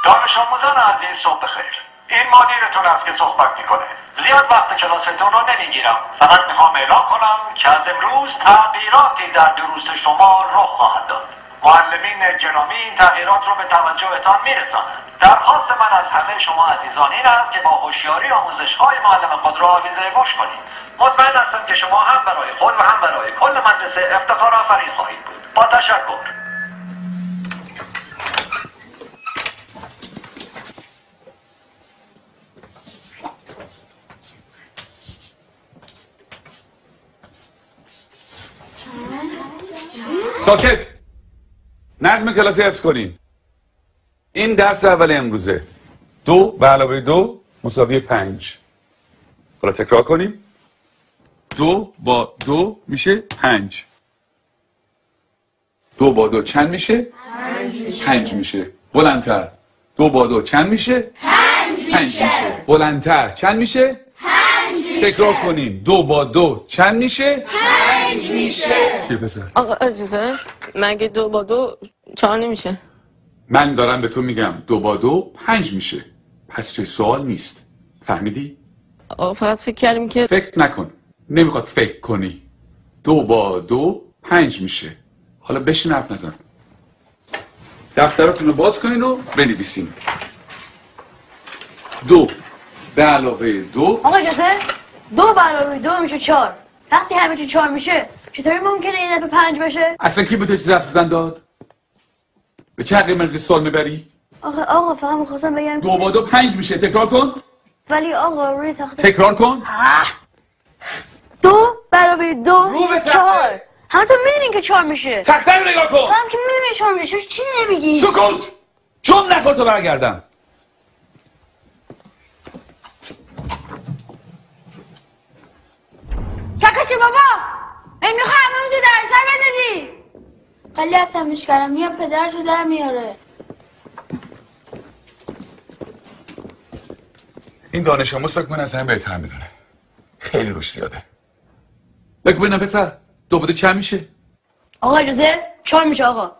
دانش آموزان عزیز صبح بخیر. این مدیرتون است که صحبت میکنه. زیاد وقت کلاستون رو نمیگیرم. فقط میخوام اعلام کنم که از امروز تغییراتی در دروس شما رخ خواهد داد. معلمین گرامی این تغییرات رو به توجهتان میرسانند. درخواست من از همه شما عزیزان این است که با هوشیاری آموزش‌های معلم خود را آویزه گوش کنید. مطمئن هستم که شما هم برای خود و هم برای کل مدرسه افتخار آفرین خواهید بود. با تشکر. ساکت. نظم کلاسی حفظ کنین. این درس اول امروزه. 2 به علاوه 2 مساوی 5. حالا تکرار کنیم. 2 با 2 میشه 5. 2 با 2 چند میشه؟ 5 میشه. بلندتر. 2 با 2 چند میشه؟ 5 میشه. بلندتر. چند میشه؟ 5 میشه. تکرار کنیم. 2 با 2 چند میشه؟ 5 میشه. چی پسر؟ آقا اجازه مگه 2 با 2 4 نمیشه؟ من دارم به تو میگم 2 با 2 5 میشه. پس چه سوال نیست. فهمیدی؟ آقا فقط فکر کردیم که فکر نکن. نمیخواد فکر کنی. 2 با 2 5 میشه. حالا بشین حرف نزن. دفتراتون رو باز کنین و بنویسین. 2 به علاوه 2. آقا اجازه 2 به علاوه 2 میشه 4. وقتی همه چی 4 میشه چطوری ممکنه این دفعه 5 بشه؟ اصلا کی به تو چیز حرف زدن داد؟ به چه حقی من سوال میبری؟ آقا فقط میخواستم بگم 2 با 2 5 میشه. تکرار کن. ولی آقا روی تخته تکرار کن. 2 به علاوه 2 رو به تخته. 4. همتون میدونین که 4 میشه. تخته رو نگاه کن. تو هم که میدونین 4 میشه چیزی نمیگی. سکوت. چون نخور تو برگردم. چکشه بابا میخوای همون تو در سر بندازی. خیلی عصبیش کردم میاد پدرشو در میاره. این دانش آموز فکر کنه از همه بهتر میدونه. خیلی روش زیاده. بگو ببینم پسر 2 با 2 چند میشه؟ آقا اجازه 4 میشه آقا.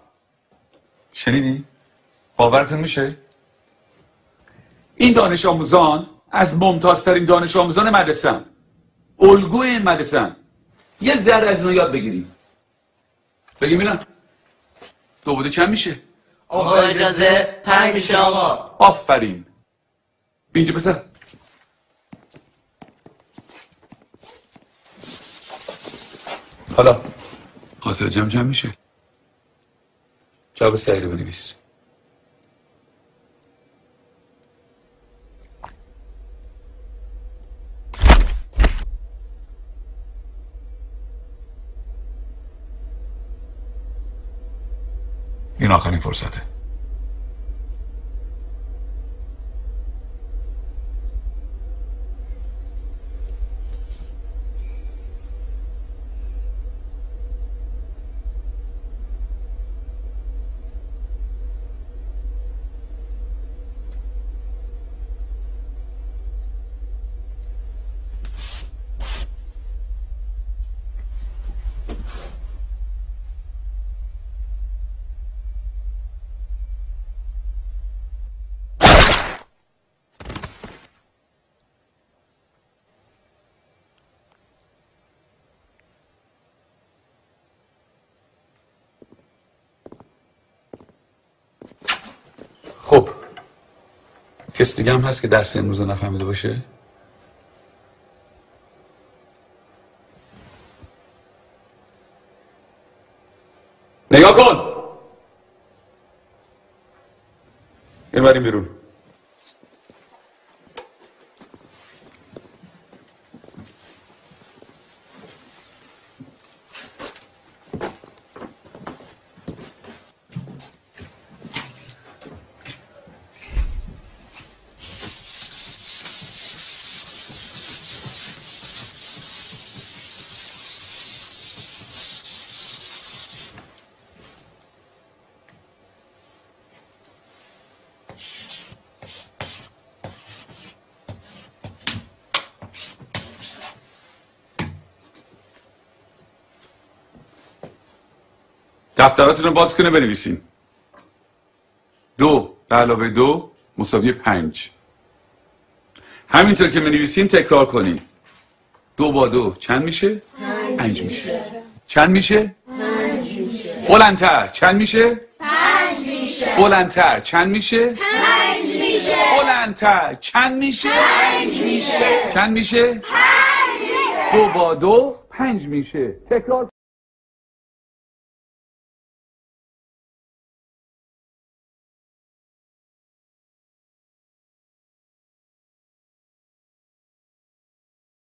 شنیدی؟ باورتون میشه؟ این دانش آموزان از ممتازترین دانش آموزان مدرسه‌ان. الگوی این مدرسه‌ان. یه ذره از اینو یاد بگیریم. بگیم اینا 2 با 2 چند میشه؟ آقا اجازه 5 میشه آقا. آفرین. اینجا پسر. حالا حاصل جمع چند میشه؟ جواب سعی رو بنویس. این آخرین فرصته. خب کس دیگه هم هست که درس امروز رو نفهمیده باشه؟ این بریم بیرون. دفتراتون رو باز کنه بنویسین. 2 به علاوه 2 مساوی 5. همینطور که بنویسین تکرار کنین. 2 با 2 چند میشه؟ 5 میشه. چند میشه؟ 5 میشه. بلندتر چند میشه؟ 5 میشه. بلندتر چند میشه؟ 5 میشه. بلندتر چند میشه؟ 5 میشه. چند میشه؟ 5 میشه. 2 با 2 5 میشه. تکرار